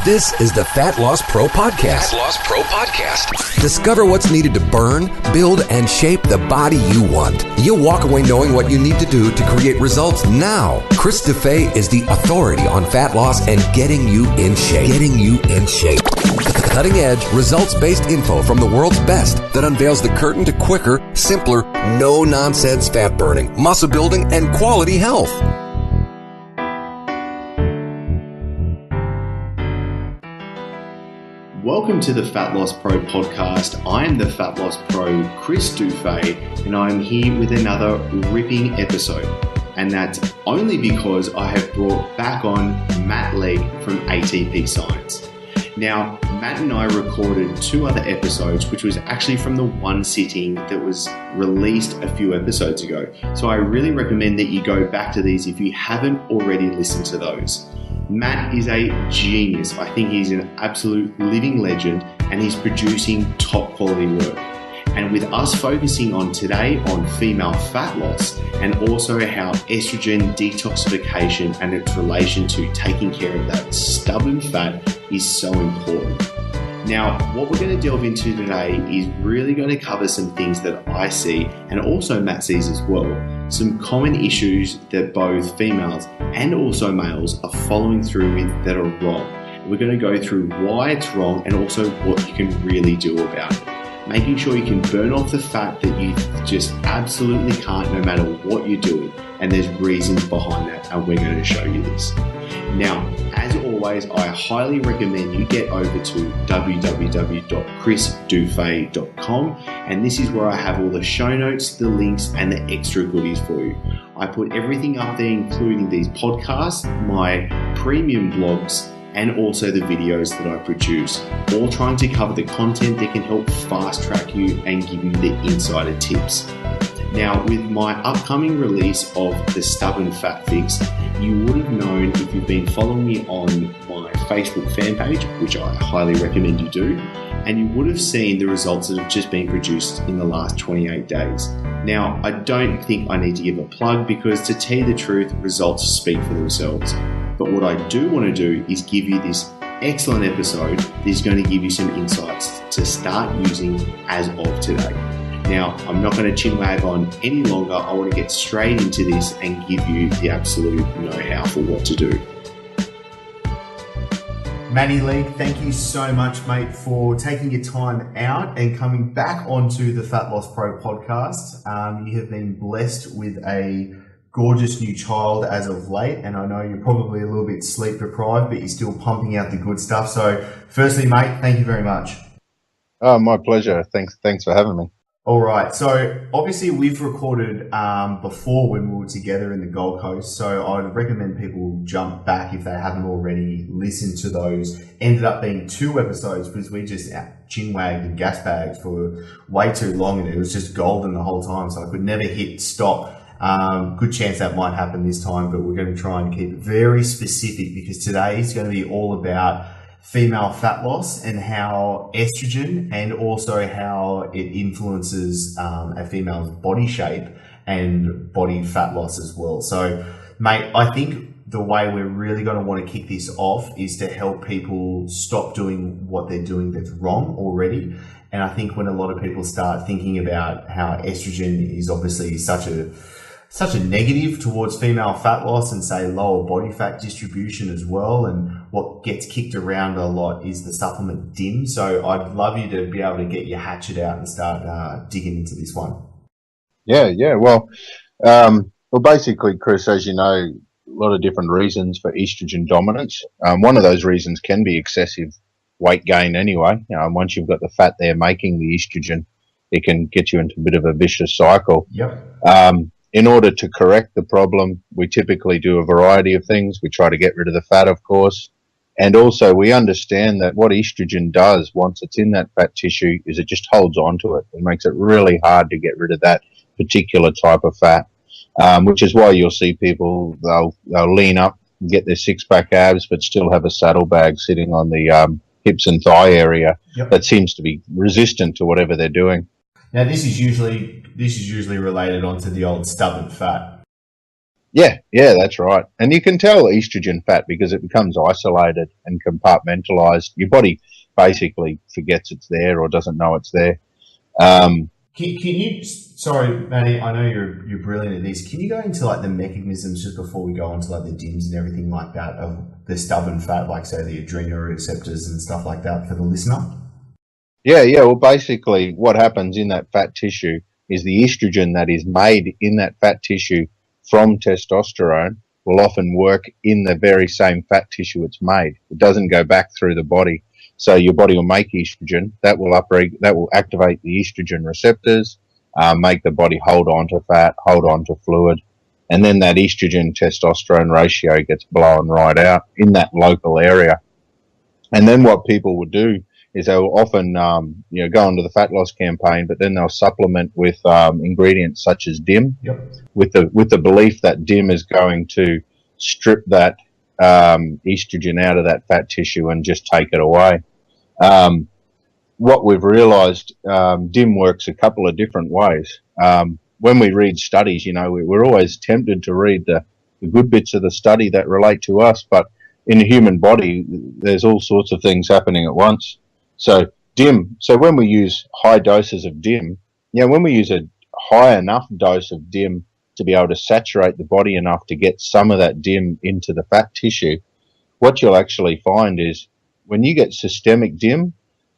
This is the Fat Loss Pro Podcast. Fat Loss Pro Podcast. Discover what's needed to burn, build, and shape the body you want. You'll walk away knowing what you need to do to create results now. Chris DeFay is the authority on fat loss and getting you in shape. Cutting edge, results-based info from the world's best that unveils the curtain to quicker, simpler, no-nonsense fat burning, muscle building, and quality health. Welcome to the Fat Loss Pro podcast. I am the Fat Loss Pro, Chris DeFay, and I'm here with another ripping episode. And that's only because I have brought back on Matt Legge from ATP Science. Now, Matt and I recorded 2 other episodes, which was actually from the one sitting that was released a few episodes ago. So I really recommend that you go back to these if you haven't already listened to those. Matt is a genius. I think he's an absolute living legend, and he's producing top quality work. And with us focusing on today on female fat loss and also how estrogen detoxification and its relation to taking care of that stubborn fat is so important. Now, what we're going to delve into today is really going to cover some things that I see and also Matt sees as well. Some common issues that both females and also males are following through with that are wrong. We're going to go through why it's wrong and also what you can really do about it. Making sure you can burn off the fat that you just absolutely can't no matter what you're doing. And there's reasons behind that, and we're going to show you this. Now, as always, I highly recommend you get over to www.chrisdufay.com, and this is where I have all the show notes, the links, and the extra goodies for you. I put everything up there, including these podcasts, my premium blogs, and also the videos that I produce, all trying to cover the content that can help fast track you and give you the insider tips. Now, with my upcoming release of the Stubborn Fat Fix, you would have known if you've been following me on my Facebook fan page, which I highly recommend you do, and you would have seen the results that have just been produced in the last 28 days. Now, I don't think I need to give a plug because, to tell you the truth, results speak for themselves. But what I do want to do is give you this excellent episode that is going to give you some insights to start using as of today. Now, I'm not going to chinwag on any longer. I want to get straight into this and give you the absolute know-how for what to do. Matty Legge, thank you so much, mate, for taking your time out and coming back onto the Fat Loss Pro podcast. You have been blessed with a gorgeous new child as of late, and I know you're probably a little bit sleep deprived, but you're still pumping out the good stuff. So firstly, mate, thank you very much. Oh, my pleasure. Thanks for having me. All right. So obviously we've recorded before when we were together in the Gold Coast. So I'd recommend people jump back if they haven't already listened to those. Ended up being 2 episodes because we just chinwagged and gas bagged for way too long, and it was just golden the whole time. So I could never hit stop. Good chance that might happen this time, but we're going to try and keep it very specific because today is going to be all about female fat loss and how estrogen and also how it influences a female's body shape and body fat loss as well. So, mate, I think the way we're really going to want to kick this off is to help people stop doing what they're doing that's wrong already. And I think when a lot of people start thinking about how estrogen is obviously such a negative towards female fat loss and say lower body fat distribution as well, and what gets kicked around a lot is the supplement DIM. So I'd love you to be able to get your hatchet out and start digging into this one. Yeah. Well, basically, Chris, as you know, a lot of different reasons for estrogen dominance. One of those reasons can be excessive weight gain anyway. Once you've got the fat there making the estrogen, it can get you into a bit of a vicious cycle. Yep. In order to correct the problem, we typically do a variety of things. We try to get rid of the fat, of course. And also we understand that what estrogen does once it's in that fat tissue is it just holds on to it. It makes it really hard to get rid of that particular type of fat, which is why you'll see people, they'll lean up and get their 6-pack abs, but still have a saddlebag sitting on the hips and thigh area. Yep. That seems to be resistant to whatever they're doing. Now, this is usually related onto the old stubborn fat. Yeah, that's right. And you can tell estrogen fat because it becomes isolated and compartmentalized. Your body basically forgets it's there or doesn't know it's there. Can you? Sorry, Manny. I know you're brilliant at this. Can you go into like the mechanisms just before we go on to like the DIMS and everything like that of the stubborn fat, like say the adrenal receptors and stuff like that for the listener? Yeah. Well, basically, what happens in that fat tissue is the estrogen that is made in that fat tissue from testosterone will often work in the very same fat tissue it's made. It doesn't go back through the body. So your body will make estrogen that will activate the estrogen receptors, make the body hold on to fat, hold on to fluid, and then that estrogen testosterone ratio gets blown right out in that local area. And then what people would do is they will often, go into the fat loss campaign, but then they'll supplement with ingredients such as DIM, with the belief that DIM is going to strip that estrogen out of that fat tissue and just take it away. What we've realised, DIM works a couple of different ways. When we read studies, we're always tempted to read the good bits of the study that relate to us, but in the human body, there's all sorts of things happening at once. So DIM, so when we use high doses of DIM, when we use a high enough dose of DIM to be able to saturate the body enough to get some of that DIM into the fat tissue, what you'll actually find is when you get systemic DIM,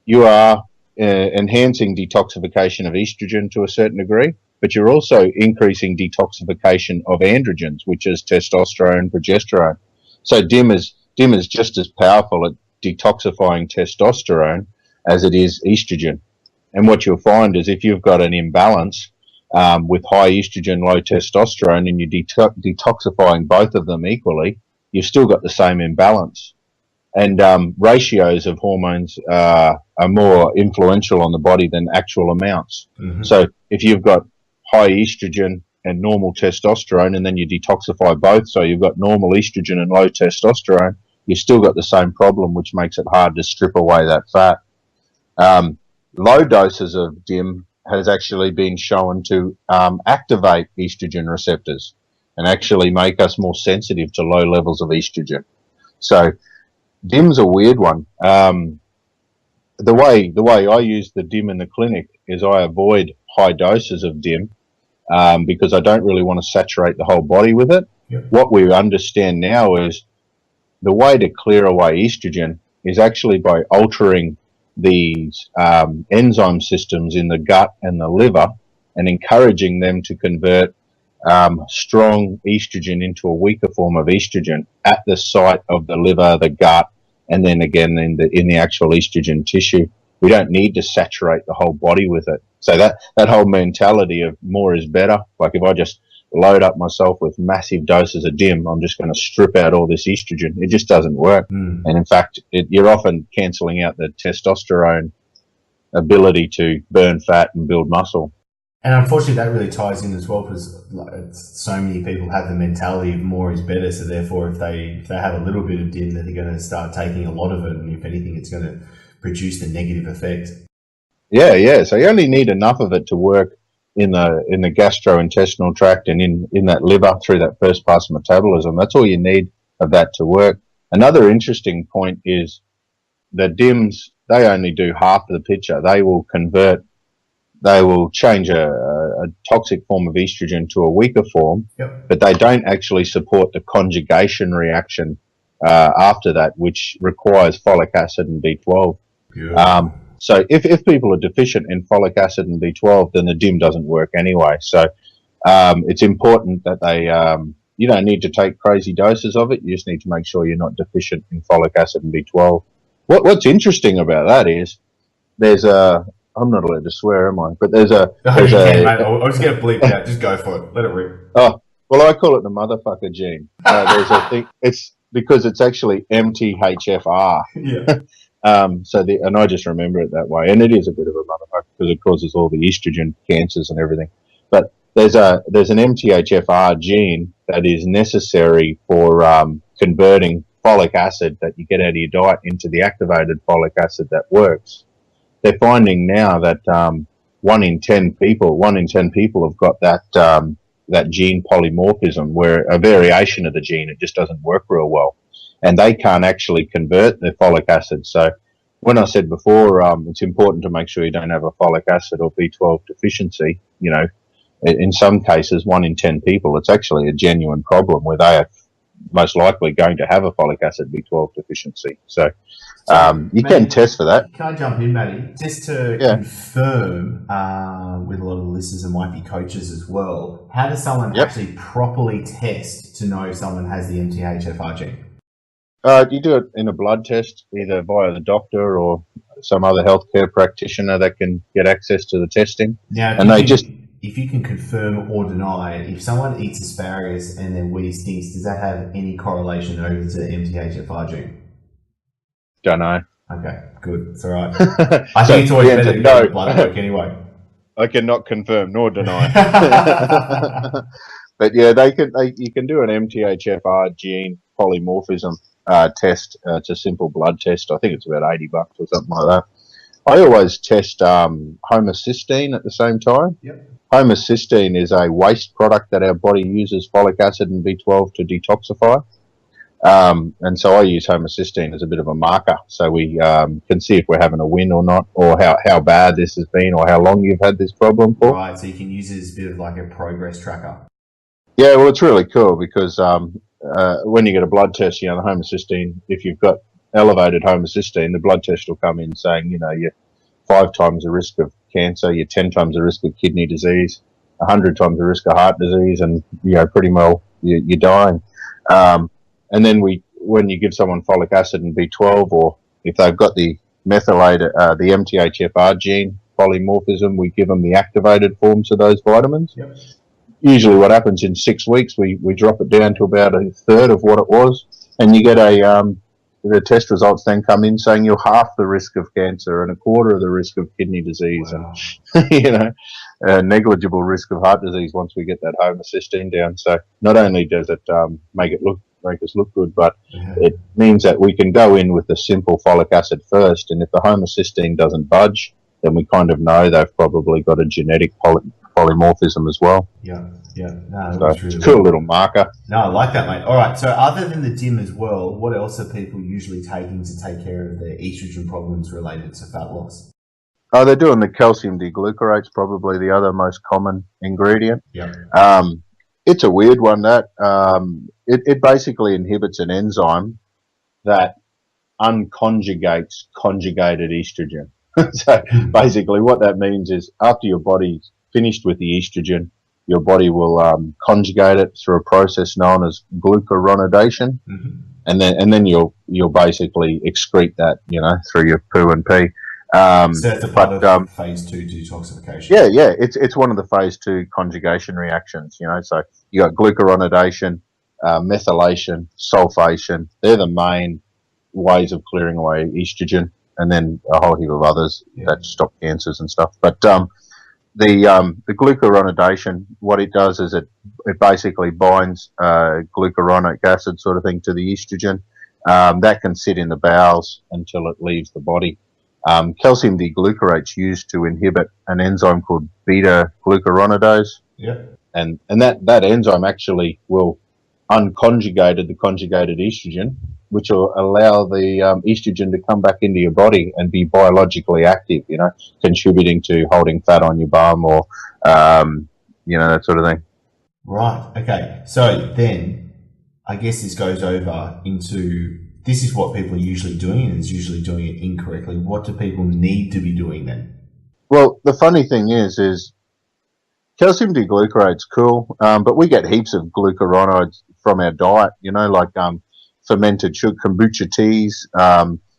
you are enhancing detoxification of estrogen to a certain degree, but you're also increasing detoxification of androgens, which is testosterone, progesterone. So DIM is just as powerful at detoxifying testosterone as it is estrogen. And what you'll find is if you've got an imbalance with high estrogen, low testosterone, and you're detoxifying both of them equally, you've still got the same imbalance. And ratios of hormones are more influential on the body than actual amounts. Mm-hmm. So if you've got high estrogen and normal testosterone, and then you detoxify both, so you've got normal estrogen and low testosterone, you've still got the same problem, which makes it hard to strip away that fat. Low doses of DIM has actually been shown to activate estrogen receptors and actually make us more sensitive to low levels of estrogen. So DIM's a weird one. The way I use the DIM in the clinic is I avoid high doses of DIM because I don't really want to saturate the whole body with it. Yep. What we understand now is the way to clear away estrogen is actually by altering these enzyme systems in the gut and the liver and encouraging them to convert strong estrogen into a weaker form of estrogen at the site of the liver, the gut, and then again in the actual estrogen tissue. We don't need to saturate the whole body with it. So that whole mentality of more is better, like if I just load up myself with massive doses of DIM, I'm just going to strip out all this estrogen. It just doesn't work. And in fact, you're often cancelling out the testosterone ability to burn fat and build muscle. And unfortunately, that really ties in as well because so many people have the mentality of more is better. So therefore, if they have a little bit of DIM, then they're going to start taking a lot of it. And if anything, it's going to produce the negative effect. Yeah. So you only need enough of it to work in the gastrointestinal tract and in that liver through that first pass metabolism. That's all you need of that to work. Another interesting point is the DIMs, they only do half of the picture. They will change a toxic form of estrogen to a weaker form, but they don't actually support the conjugation reaction after that, which requires folic acid and B12. So if people are deficient in folic acid and B12, then the DIM doesn't work anyway. So it's important that you don't need to take crazy doses of it. You just need to make sure you're not deficient in folic acid and B12. What's interesting about that is I'm not allowed to swear, am I? But mate. I'll just get a bleep out. Just go for it. Let it rip. Oh, well, I call it the motherfucker gene. There's a thing. It's because it's actually MTHFR. Yeah. And I just remember it that way. And it is a bit of a motherfucker because it causes all the estrogen cancers and everything. But there's an MTHFR gene that is necessary for converting folic acid that you get out of your diet into the activated folic acid that works. They're finding now that 1 in 10 people have got that that gene polymorphism, where a variation of the gene, it just doesn't work real well. And they can't actually convert the folic acid. So when I said before, it's important to make sure you don't have a folic acid or B12 deficiency, you know, in some cases, 1 in 10 people, it's actually a genuine problem where they are most likely going to have a folic acid B12 deficiency. So you can test for that. Can I jump in, Matty? Just to confirm with a lot of the listeners and might be coaches as well, how does someone actually properly test to know if someone has the MTHFR gene? You do it in a blood test, either via the doctor or some other healthcare practitioner that can get access to the testing. Now, if you can confirm or deny, if someone eats asparagus and their wee stinks, does that have any correlation over to the MTHFR gene? Don't know. Okay, good. It's all right. I think it's always better to go blood work anyway. I cannot confirm nor deny. But yeah, you can do an MTHFR gene polymorphism test. It's a simple blood test. I think it's about $80 or something like that. I always test homocysteine at the same time. Yep. Homocysteine is a waste product that our body uses folic acid and B12 to detoxify. And so I use homocysteine as a bit of a marker, so we can see if we're having a win or not, or how bad this has been, or how long you've had this problem for. Right, so you can use it as a bit of like a progress tracker. Yeah, well, it's really cool because when you get a blood test, you know, the homocysteine, if you've got elevated homocysteine, the blood test will come in saying, you know, you're 5 times the risk of cancer, you're 10 times the risk of kidney disease, 100 times the risk of heart disease, and, you know, pretty well you're dying. And then when you give someone folic acid and B12, or if they've got the methylated, the MTHFR gene polymorphism, we give them the activated forms of those vitamins. Yep. Usually what happens in 6 weeks, we drop it down to about a third of what it was, and you get the test results then come in saying you're half the risk of cancer and a quarter of the risk of kidney disease. Wow. And, you know, a negligible risk of heart disease once we get that homocysteine down. So not only does it make us look good, but it means that we can go in with the simple folic acid first, and if the homocysteine doesn't budge, then we kind of know they've probably got a genetic polymorphism as well. Yeah. No, so it's really a cool little marker. No, I like that, mate. All right, so other than the DIM as well, what else are people usually taking to take care of their estrogen problems related to fat loss? Oh, they're doing the calcium D-glucurate's probably the other most common ingredient. Yeah. It's a weird one, that it basically inhibits an enzyme that unconjugates conjugated estrogen. So basically what that means is after your body's finished with the estrogen, your body will conjugate it through a process known as glucuronidation, and then you'll basically excrete that, you know, through your poo and pee. So that's a part of phase 2 detoxification. Yeah, it's one of the phase 2 conjugation reactions, you know. So you got glucuronidation, methylation, sulfation. They're the main ways of clearing away estrogen, and then a whole heap of others that stop cancers and stuff. But the glucuronidation, what it does is it basically binds glucuronic acid sort of thing to the estrogen. That can sit in the bowels until it leaves the body. Calcium D-glucurate's used to inhibit an enzyme called beta-glucuronidase. Yeah. And that enzyme actually will unconjugate the conjugated estrogen, which will allow the estrogen to come back into your body and be biologically active, you know, contributing to holding fat on your bum or, you know, that sort of thing. Right. Okay. So then I guess this goes over into, this is what people are usually doing, and is usually doing it incorrectly. What do people need to be doing then? Well, the funny thing is calcium D-glucurate's cool, but we get heaps of glucuronides from our diet, you know, like fermented sugar, kombucha teas,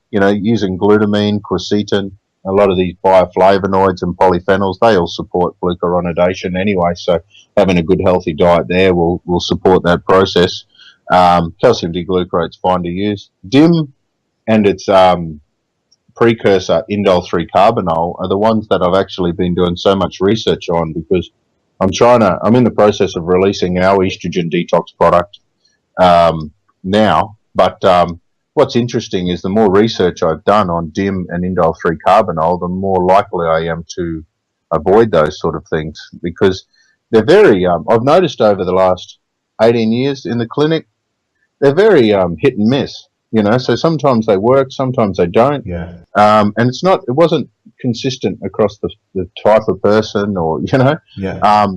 you know, using glutamine, quercetin, a lot of these bioflavonoids and polyphenols, they all support glucuronidation anyway. So having a good healthy diet there will support that process. Calcium D-glucurate's fine to use. DIM and its precursor indole 3-carbinol are the ones that I've actually been doing so much research on, because I'm in the process of releasing our estrogen detox product now. But what's interesting is the more research I've done on DIM and indole 3-carbinol, the more likely I am to avoid those sort of things, because they're very, I've noticed over the last 18 years in the clinic, they're very hit and miss, you know, so sometimes they work, sometimes they don't. Yeah. And it wasn't consistent across the type of person or, you know. Yeah.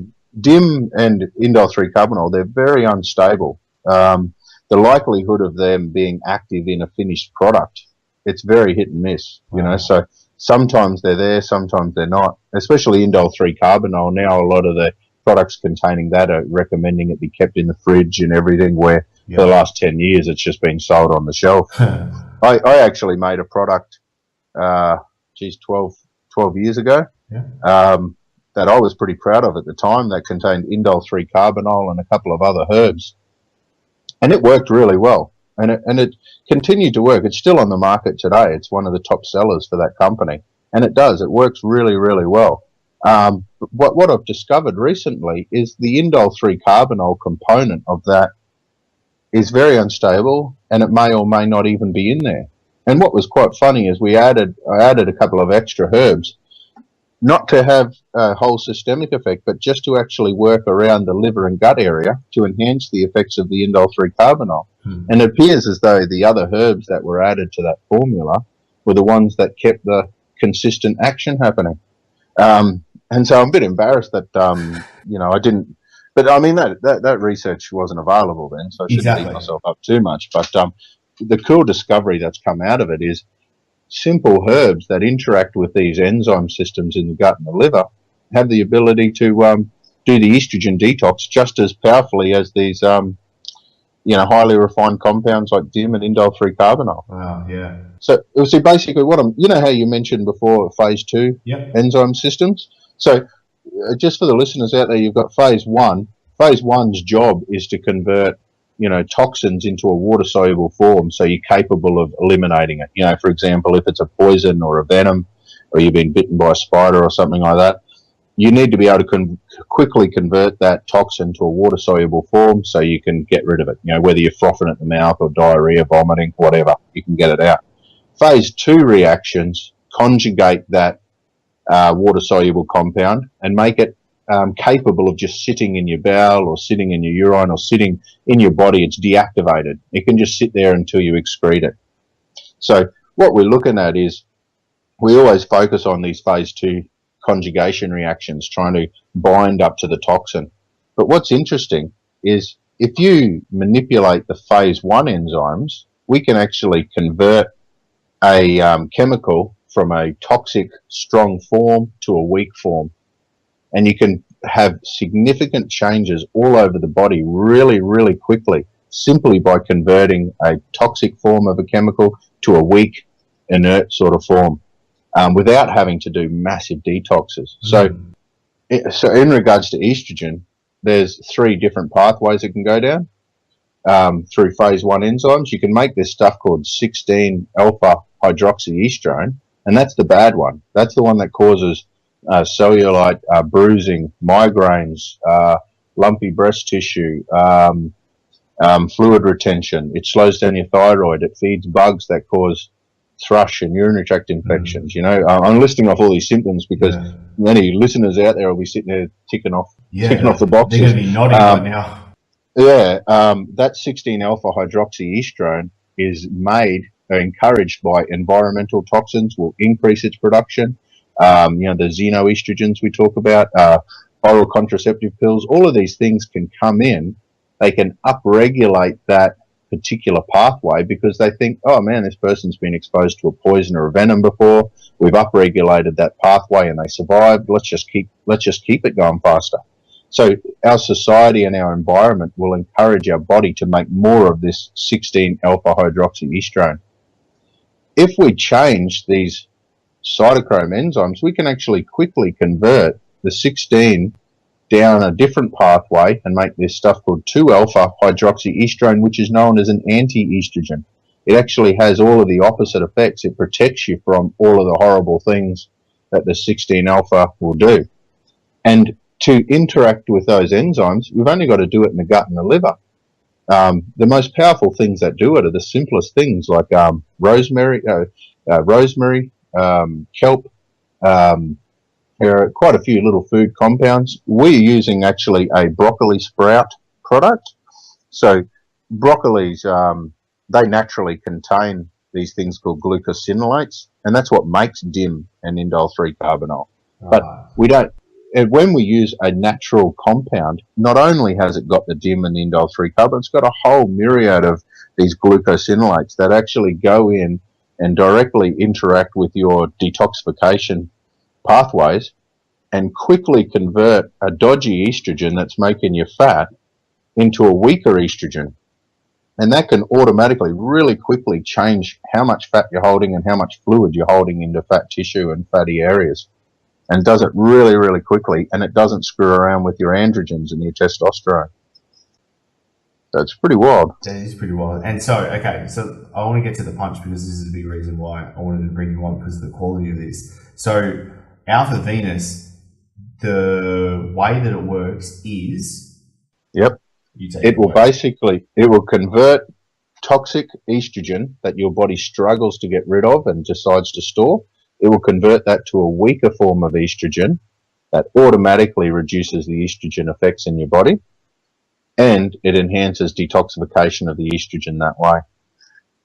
DIM and indole 3-carbinol, they're very unstable. The likelihood of them being active in a finished product, it's very hit and miss, you know, so sometimes they're there, sometimes they're not, especially indole 3-carbinol. Now a lot of the products containing that are recommending it be kept in the fridge and everything, where for the last 10 years it's just been sold on the shelf. I actually made a product, 12 years ago, that I was pretty proud of at the time, that contained indole 3-carbinol and a couple of other herbs. And it worked really well. And it continued to work. It's still on the market today. It's one of the top sellers for that company. And it does. It works really, really well. What I've discovered recently is the indole 3-carbinol component of that is very unstable, and it may or may not even be in there. And what was quite funny is I added a couple of extra herbs, not to have a whole systemic effect, but just to actually work around the liver and gut area to enhance the effects of the indole 3-carbinol. And it appears as though the other herbs that were added to that formula were the ones that kept the consistent action happening. And so I'm a bit embarrassed that, you know, I didn't, but I mean, that research wasn't available then, so I shouldn't beat myself up too much. But the cool discovery that's come out of it is simple herbs that interact with these enzyme systems in the gut and the liver have the ability to do the estrogen detox just as powerfully as these, you know, highly refined compounds like DIM and indole 3-carbinol. Wow, yeah. So basically you know how you mentioned before phase 2 enzyme systems? So just for the listeners out there, you've got phase 1. Phase 1's job is to convert, you know, toxins into a water-soluble form, so you're capable of eliminating it. You know, for example, if it's a poison or a venom, or you've been bitten by a spider or something like that, you need to be able to quickly convert that toxin to a water-soluble form so you can get rid of it. You know, whether you're frothing at the mouth or diarrhea, vomiting, whatever, you can get it out. Phase 2 reactions conjugate that water-soluble compound and make it capable of just sitting in your bowel or sitting in your urine or sitting in your body. It's deactivated. It can just sit there until you excrete it. So what we're looking at is we always focus on these phase 2 conjugation reactions, trying to bind up to the toxin. But what's interesting is if you manipulate the phase 1 enzymes, we can actually convert a chemical from a toxic strong form to a weak form. And you can have significant changes all over the body really, really quickly, simply by converting a toxic form of a chemical to a weak, inert sort of form, without having to do massive detoxes. So in regards to estrogen, there's 3 different pathways it can go down through phase 1 enzymes. You can make this stuff called 16-alpha hydroxyestrone, and that's the bad one. That's the one that causes cellulite, bruising, migraines, lumpy breast tissue, fluid retention. It slows down your thyroid. It feeds bugs that cause thrush and urinary tract infections. You know, I'm listing off all these symptoms because many listeners out there will be sitting there ticking off the boxes. They're going to be nodding right now. Yeah, that 16-alpha hydroxyestrone is made or encouraged by environmental toxins, will increase its production. You know, the xenoestrogens we talk about, oral contraceptive pills, all of these things can come in. They can upregulate that particular pathway because they think, oh man, this person's been exposed to a poison or a venom before. We've upregulated that pathway and they survived. Let's just keep it going faster. So our society and our environment will encourage our body to make more of this 16-alpha hydroxyestrone. If we change these cytochrome enzymes, we can actually quickly convert the 16 down a different pathway and make this stuff called 2-alpha hydroxyestrone, which is known as an anti-estrogen. It actually has all of the opposite effects. It protects you from all of the horrible things that the 16-alpha will do. And to interact with those enzymes, we've only got to do it in the gut and the liver. The most powerful things that do it are the simplest things like rosemary, kelp, There are quite a few little food compounds. We're using actually a broccoli sprout product. So broccolis, they naturally contain these things called glucosinolates, and that's what makes DIM and indole 3-carbinol. But we don't. When we use a natural compound, not only has it got the DIM and the indole 3-carbinol, it's got a whole myriad of these glucosinolates that actually go in and directly interact with your detoxification pathways and quickly convert a dodgy estrogen that's making you fat into a weaker estrogen. And that can automatically, really quickly change how much fat you're holding and how much fluid you're holding into fat tissue and fatty areas. And does it really, really quickly, and it doesn't screw around with your androgens and your testosterone. That's pretty wild. That is pretty wild. And so, okay, so I want to get to the punch because this is a big reason why I wanted to bring you on, because of the quality of this. So Alpha Venus, the way that it works is... Yep. It will convert toxic estrogen that your body struggles to get rid of and decides to store. It will convert that to a weaker form of estrogen that automatically reduces the estrogen effects in your body. And it enhances detoxification of the estrogen that way.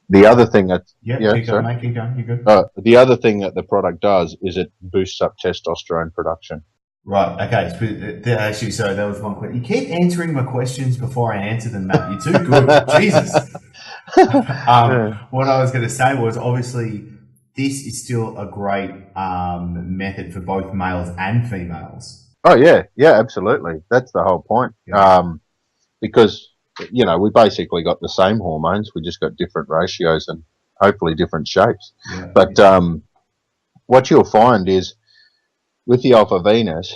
The other thing that keep going, mate, keep going. You're good. The other thing that the product does is it boosts up testosterone production. Right. Okay. Actually, sorry, that was one question. You keep answering my questions before I answer them, Matt. You're too good. Jesus. What I was going to say was, obviously, this is still a great method for both males and females. Oh yeah, absolutely. That's the whole point. Yeah. Because, you know, we basically got the same hormones, we just got different ratios and hopefully different shapes. Yeah, but what you'll find is with the Alpha Venus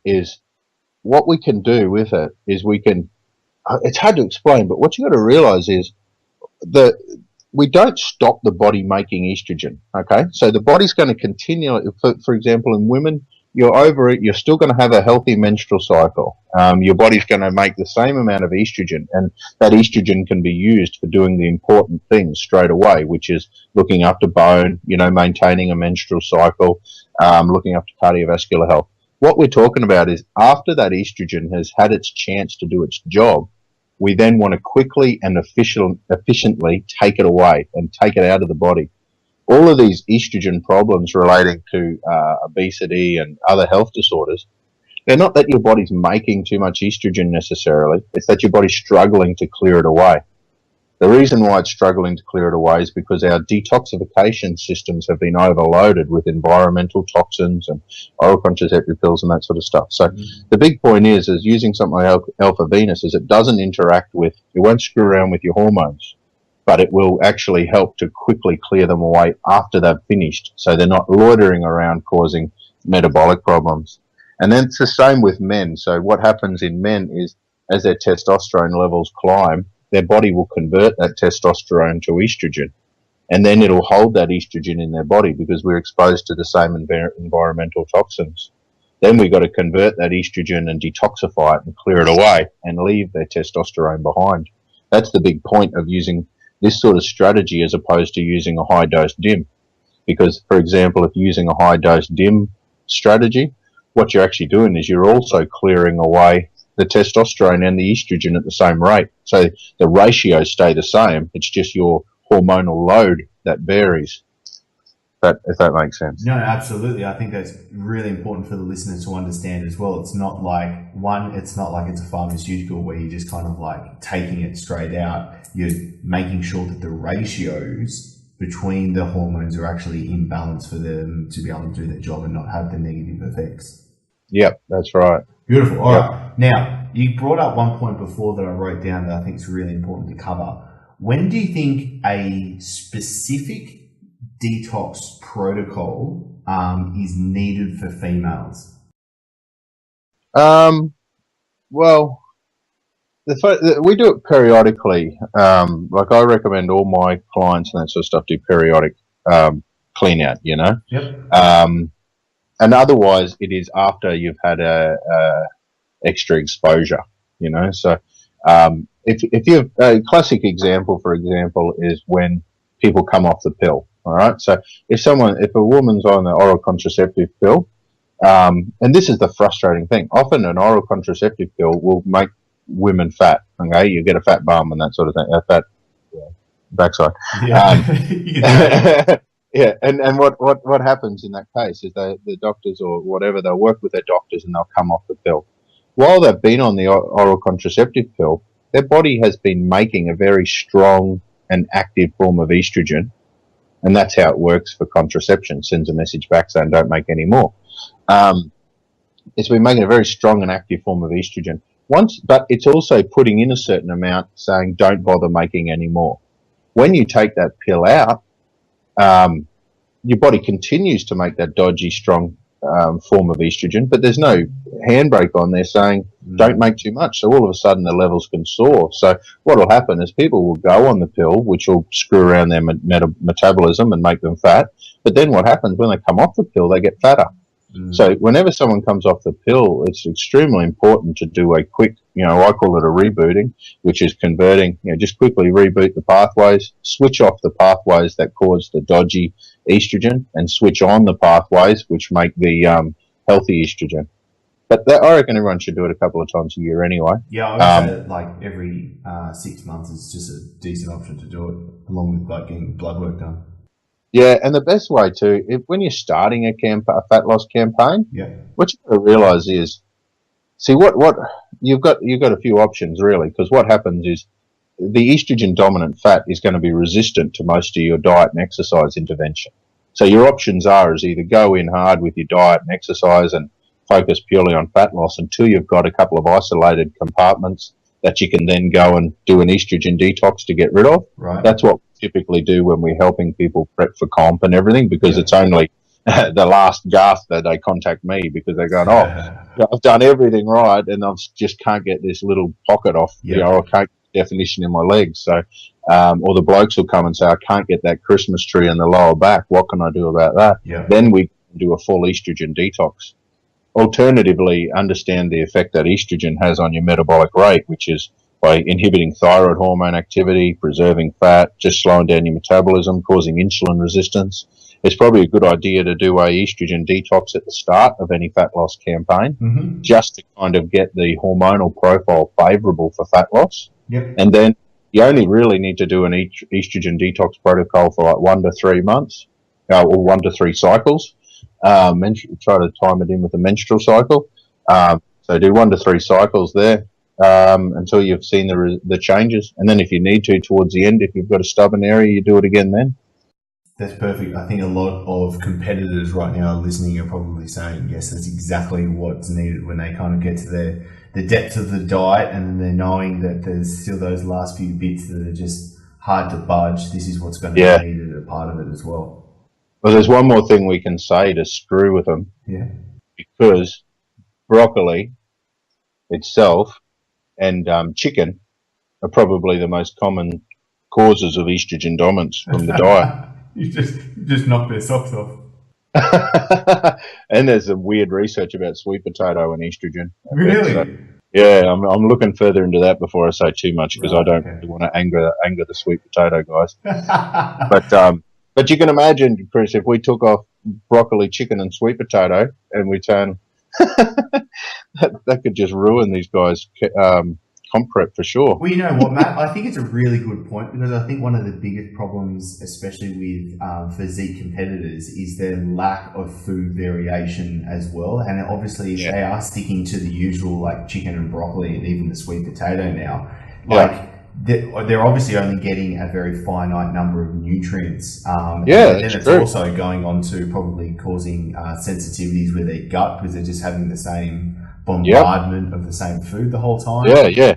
is what we can do with it is we can, it's hard to explain, but what you got to realize is that we don't stop the body making estrogen, okay? So the body's going to continue, for example, in women, you're over it, you're still going to have a healthy menstrual cycle. Your body's going to make the same amount of estrogen, and that estrogen can be used for doing the important things straight away, which is looking after bone, you know, maintaining a menstrual cycle, looking after cardiovascular health. What we're talking about is after that estrogen has had its chance to do its job, we then want to quickly and efficiently take it away and take it out of the body. All of these estrogen problems relating to obesity and other health disorders, they're not that your body's making too much estrogen necessarily, it's that your body's struggling to clear it away. The reason why it's struggling to clear it away is because our detoxification systems have been overloaded with environmental toxins and oral contraceptive pills and that sort of stuff. So the big point is using something like Alpha Venus is it doesn't interact with, it won't screw around with your hormones, but it will actually help to quickly clear them away after they've finished, so they're not loitering around causing metabolic problems. And then it's the same with men. So what happens in men is as their testosterone levels climb, their body will convert that testosterone to estrogen, and then it'll hold that estrogen in their body because we're exposed to the same environmental toxins. Then we've got to convert that estrogen and detoxify it and clear it away and leave their testosterone behind. That's the big point of using this sort of strategy as opposed to using a high-dose DIM. Because, for example, if you're using a high-dose DIM strategy, what you're actually doing is you're also clearing away the testosterone and the estrogen at the same rate. So the ratios stay the same. It's just your hormonal load that varies. If that makes sense. No, absolutely. I think that's really important for the listeners to understand as well. It's not like it's a pharmaceutical where you're just kind of like taking it straight out. You're making sure that the ratios between the hormones are actually in balance for them to be able to do their job and not have the negative effects. Yep, that's right. Beautiful. All right. Now, you brought up one point before that I wrote down that I think is really important to cover. When do you think a specific detox protocol is needed for females? Well, we do it periodically. Like I recommend all my clients and that sort of stuff do periodic clean out, you know? Yep. And otherwise it is after you've had a extra exposure, you know? So if you a classic example, for example, is when people come off the pill. All right. So if a woman's on the oral contraceptive pill, And this is the frustrating thing. Often an oral contraceptive pill will make women fat. Okay, you get a fat bum and that sort of thing, a fat backside. Yeah. Yeah, and what happens in that case is the doctors or whatever, they'll work with their doctors and they'll come off the pill. While they've been on the oral contraceptive pill, their body has been making a very strong and active form of estrogen, and that's how it works for contraception. Sends a message back saying don't make any more. It's been making a very strong and active form of estrogen. But it's also putting in a certain amount saying don't bother making any more. When you take that pill out, your body continues to make that dodgy, strong form of estrogen, but there's no handbrake on there saying don't make too much. So all of a sudden the levels can soar. So what will happen is people will go on the pill, which will screw around their metabolism and make them fat. But then what happens when they come off the pill, they get fatter. So whenever someone comes off the pill, it's extremely important to do a quick, I call it a rebooting, which is converting, just quickly reboot the pathways, switch off the pathways that cause the dodgy estrogen and switch on the pathways which make the healthy estrogen. But I reckon everyone should do it a couple of times a year anyway. Yeah, I would say like every 6 months is just a decent option to do it, along with getting blood work done. Yeah, and the best way too, when you're starting a fat loss campaign, what you've got to realise is, see what you've got a few options really, because what happens is the estrogen dominant fat is going to be resistant to most of your diet and exercise intervention. So your options is either go in hard with your diet and exercise and focus purely on fat loss until you've got a couple of isolated compartments that you can then go and do an estrogen detox to get rid of. Right. That's what we typically do when we're helping people prep for comp and everything, because it's only the last gasp that they contact me, because they're going, I've done everything right and I just can't get this little pocket off, I can't get definition in my legs. So, or the blokes will come and say, I can't get that Christmas tree in the lower back. What can I do about that? Yeah. Then we do a full estrogen detox. Alternatively, understand the effect that estrogen has on your metabolic rate, which is by inhibiting thyroid hormone activity, preserving fat, just slowing down your metabolism, causing insulin resistance. It's probably a good idea to do a estrogen detox at the start of any fat loss campaign, just to kind of get the hormonal profile favourable for fat loss. Yep. And then you only really need to do an estrogen detox protocol for like 1 to 3 months, or 1 to 3 cycles. Try to time it in with the menstrual cycle. So do 1 to 3 cycles there until you've seen the changes. And then if you need to, towards the end, if you've got a stubborn area, you do it again then. That's perfect. I think a lot of competitors right now listening are probably saying, yes, that's exactly what's needed when they kind of get to the depth of the diet, and then they're knowing that there's still those last few bits that are just hard to budge. This is what's going to be needed, a part of it as well. Well, there's one more thing we can say to screw with them. Yeah. Because broccoli itself and chicken are probably the most common causes of estrogen dominance from the diet. You just knock their socks off. And there's some weird research about sweet potato and estrogen. Really? Yeah, I'm looking further into that before I say too much, because I don't really want to anger the sweet potato guys. But you can imagine, Chris, if we took off broccoli, chicken, and sweet potato, and we turn that could just ruin these guys' comp prep for sure. Well, you know what, Matt? I think it's a really good point, because I think one of the biggest problems, especially with physique competitors, is their lack of food variation as well. And obviously, if they are sticking to the usual, like chicken and broccoli and even the sweet potato now, they're obviously only getting a very finite number of nutrients. And then it's also going on to probably causing sensitivities with their gut, because they're just having the same bombardment of the same food the whole time.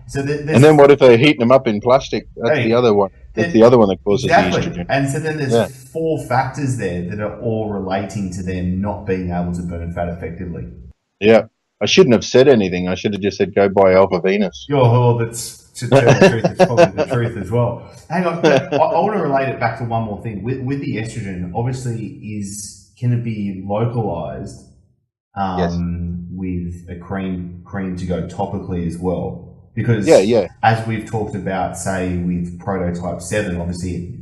So and then what if they're heating them up in plastic? That's the other one. That's the other one that causes the estrogen. And so then there's 4 factors there that are all relating to them not being able to burn fat effectively. Yeah. I shouldn't have said anything. I should have just said go buy Alpha Venus. To tell the truth, it's probably the truth as well. Hang on, I want to relate it back to one more thing. With the estrogen, obviously, can it be localized with a cream to go topically as well? Because as we've talked about, say with prototype 7, obviously,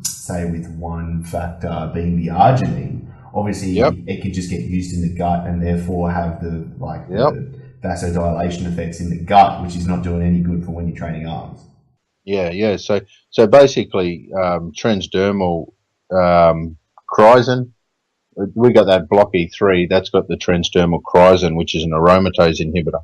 say with one factor being the arginine, obviously Yep. it could just get used in the gut and therefore have the vasodilation effects in the gut, which is not doing any good for when you're training arms. Yeah. So basically, transdermal chrysin, we got that block E3, that's got the transdermal chrysin, which is an aromatase inhibitor.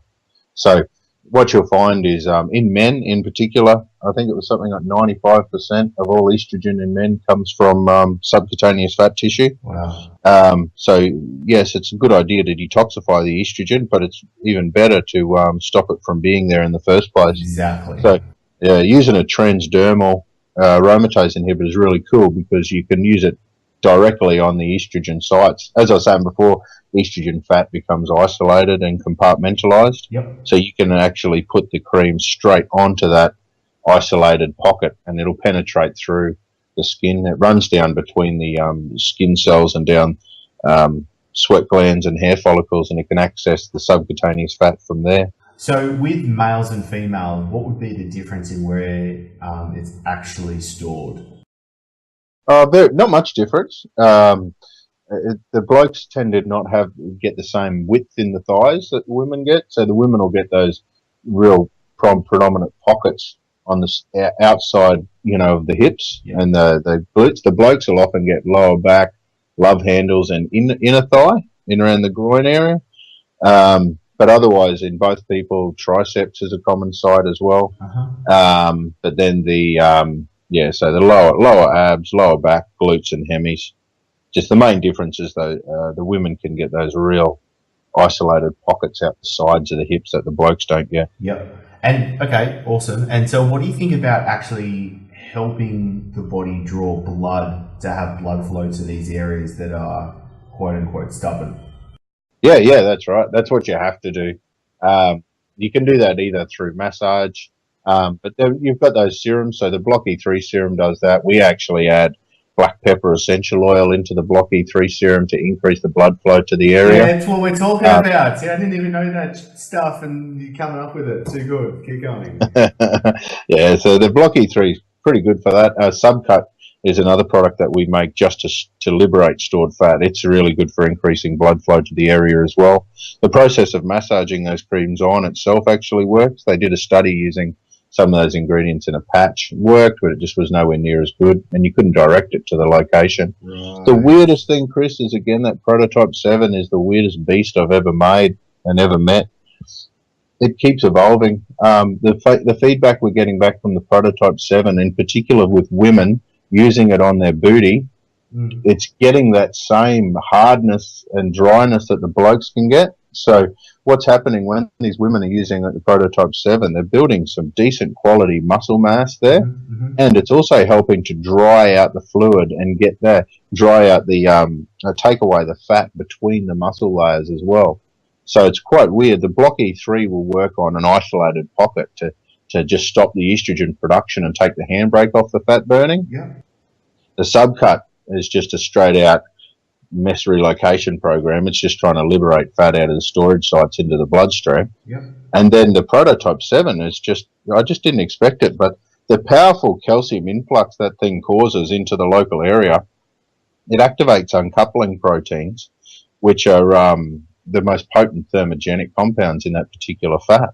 So what you'll find is in men in particular, I think it was something like 95% of all estrogen in men comes from subcutaneous fat tissue. Wow. So yes, it's a good idea to detoxify the estrogen, but it's even better to stop it from being there in the first place. Exactly. So using a transdermal aromatase inhibitor is really cool because you can use it directly on the estrogen sites. As I was saying before, estrogen fat becomes isolated and compartmentalized. Yep. So you can actually put the cream straight onto that isolated pocket and it'll penetrate through the skin. It runs down between the skin cells and down sweat glands and hair follicles, and it can access the subcutaneous fat from there. So with males and females, what would be the difference in where it's actually stored? Not much difference. The blokes tend to not get the same width in the thighs that women get. So the women will get those real predominant pockets on the outside, of the hips and the glutes. The blokes will often get lower back, love handles, and inner thigh, in around the groin area. But otherwise, in both people, triceps is a common site as well. But then so the lower abs, lower back, glutes, and hemis. Just the main difference is though the women can get those real isolated pockets out the sides of the hips that the blokes don't get. Yep. And okay, awesome. And so, what do you think about actually helping the body draw blood to have blood flow to these areas that are quote unquote stubborn? Yeah, that's right. That's what you have to do. You can do that either through massage, but then you've got those serums. So the Block E3 serum does that. We actually add black pepper essential oil into the Block E3 serum to increase the blood flow to the area. Yeah, that's what we're talking about. See, I didn't even know that stuff, and you're coming up with it. Too good. Keep going. Yeah, so the Block E3 is pretty good for that. Subcut is another product that we make just to liberate stored fat. It's really good for increasing blood flow to the area as well. The process of massaging those creams on itself actually works. They did a study using some of those ingredients in a patch. It worked, but it just was nowhere near as good, and you couldn't direct it to the location. Right. The weirdest thing, Chris, is again that Prototype 7 is the weirdest beast I've ever made and ever met. It keeps evolving. The feedback we're getting back from the Prototype 7, in particular with women using it on their booty, it's getting that same hardness and dryness that the blokes can get. So what's happening when these women are using the Prototype 7, they're building some decent quality muscle mass there, and it's also helping to dry out the fluid and dry out the take away the fat between the muscle layers as well. So it's quite weird. The Block E3 will work on an isolated pocket to just stop the estrogen production and take the handbrake off the fat burning. Yeah. The Subcut is just a straight out mass relocation program. It's just trying to liberate fat out of the storage sites into the bloodstream. Yep. And then the Prototype 7 is I just didn't expect it, but the powerful calcium influx that thing causes into the local area, it activates uncoupling proteins, which are the most potent thermogenic compounds in that particular fat.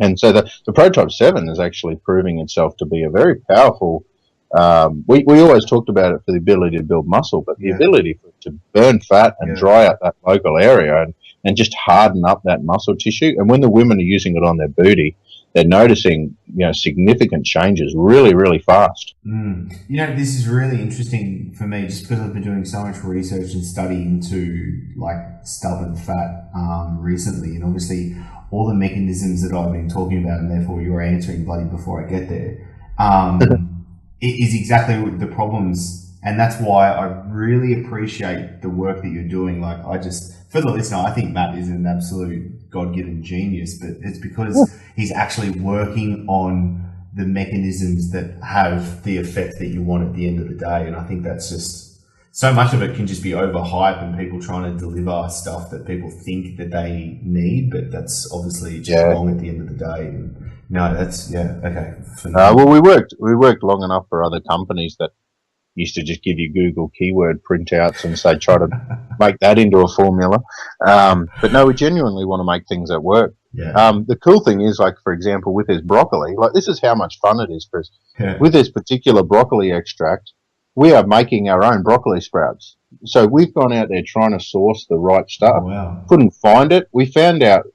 And so the Prototype 7 is actually proving itself to be a very powerful. We always talked about it for the ability to build muscle, but the ability to burn fat and dry out that local area and just harden up that muscle tissue. And when the women are using it on their booty, they're noticing significant changes really, really fast. This is really interesting for me just because I've been doing so much research and study into like stubborn fat recently, and obviously all the mechanisms that I've been talking about, and therefore you're answering bloody before I get there. It is exactly the problems, and that's why I really appreciate the work that you're doing. Like, for the listener, I think Matt is an absolute God-given genius, but it's because he's actually working on the mechanisms that have the effect that you want at the end of the day. And I think that's just, so much of it can just be overhyped and people trying to deliver stuff that people think that they need, but that's obviously just wrong at the end of the day. And no, that's okay. Well, we worked long enough for other companies that used to just give you Google keyword printouts and say, try to make that into a formula. But no, we genuinely want to make things that work. Yeah. The cool thing is, like, for example, with this broccoli, like, this is how much fun it is, Chris. Yeah. With this particular broccoli extract, we are making our own broccoli sprouts. So we've gone out there trying to source the right stuff. Oh, wow. Couldn't find it. We found out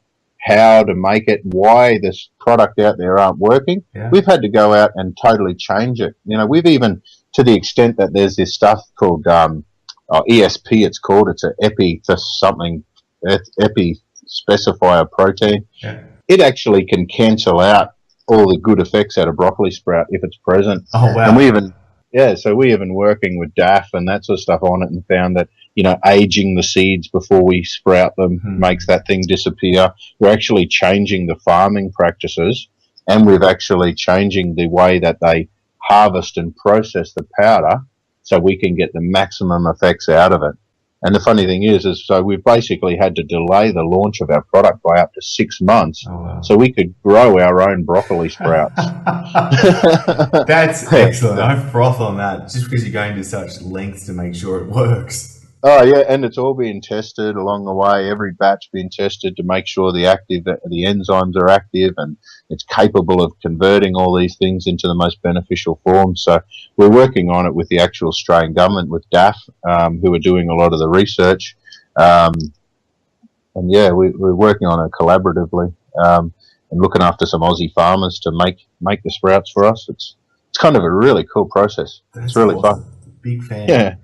how to make it, why this product out there aren't working. Yeah. We've had to go out and totally change it. You know, we've even, to the extent that there's this stuff called ESP, it's called. It's an epi specifier protein. Yeah. It actually can cancel out all the good effects out of broccoli sprout if it's present. Oh, wow. And we even working with DAF and that sort of stuff on it, and found that, you know, aging the seeds before we sprout them makes that thing disappear. We're actually changing the farming practices, and we're actually changing the way that they harvest and process the powder so we can get the maximum effects out of it. And the funny thing is so we've basically had to delay the launch of our product by up to 6 months. Oh, wow. So we could grow our own broccoli sprouts. That's excellent. I froth on that, just because you're going to such lengths to make sure it works. Oh yeah, and it's all being tested along the way. Every batch being tested to make sure the enzymes are active, and it's capable of converting all these things into the most beneficial form. So we're working on it with the actual Australian government, with DAF, who are doing a lot of the research. And yeah, we're working on it collaboratively, and looking after some Aussie farmers to make the sprouts for us. It's kind of a really cool process. It's really fun. Big fan. Yeah,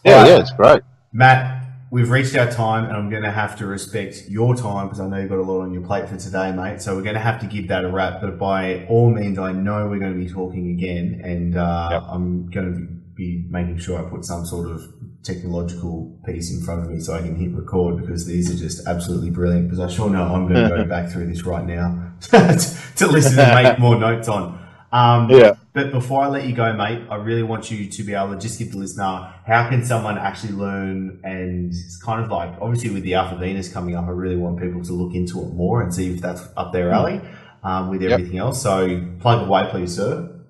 Right. yeah, it's great. Matt, we've reached our time, and I'm going to have to respect your time because I know you've got a lot on your plate for today, mate. So we're going to have to give that a wrap. But by all means, I know we're going to be talking again, and I'm going to be making sure I put some sort of technological piece in front of me so I can hit record, because these are just absolutely brilliant. Because I sure know I'm going to go back through this right now to listen and make more notes on. But before I let you go, mate, I really want you to be able to just give the listener, how can someone actually learn? And it's kind of like, obviously with the Alpha Venus coming up, I really want people to look into it more and see if that's up their alley with everything else. So plug away, please, sir.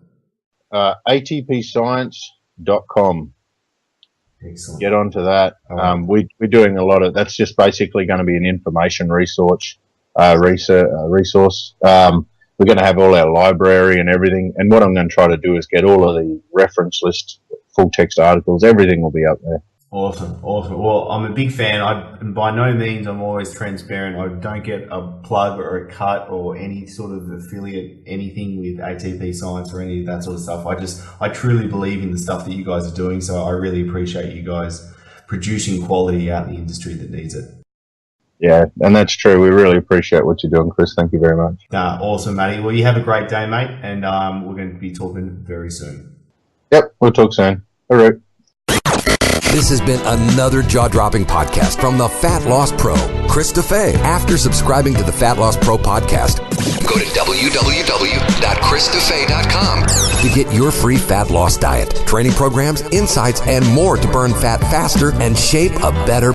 atpscience.com. Excellent. Get onto that. We're doing a lot of, that's just basically going to be an information resource. We're going to have all our library and everything. And what I'm going to try to do is get all of the reference list, full text articles, everything will be up there. Awesome. Well, I'm a big fan. By no means I'm always transparent. I don't get a plug or a cut or any sort of affiliate, anything with ATP Science or any of that sort of stuff. I truly believe in the stuff that you guys are doing. So I really appreciate you guys producing quality out in the industry that needs it. Yeah, and that's true. We really appreciate what you're doing, Chris. Thank you very much. Awesome, Matty. Well, you have a great day, mate, and we're going to be talking very soon. Yep, we'll talk soon. All right. This has been another jaw-dropping podcast from the Fat Loss Pro, Chris DeFay. After subscribing to the Fat Loss Pro podcast, go to www.chrisdefay.com to get your free fat loss diet, training programs, insights, and more to burn fat faster and shape a better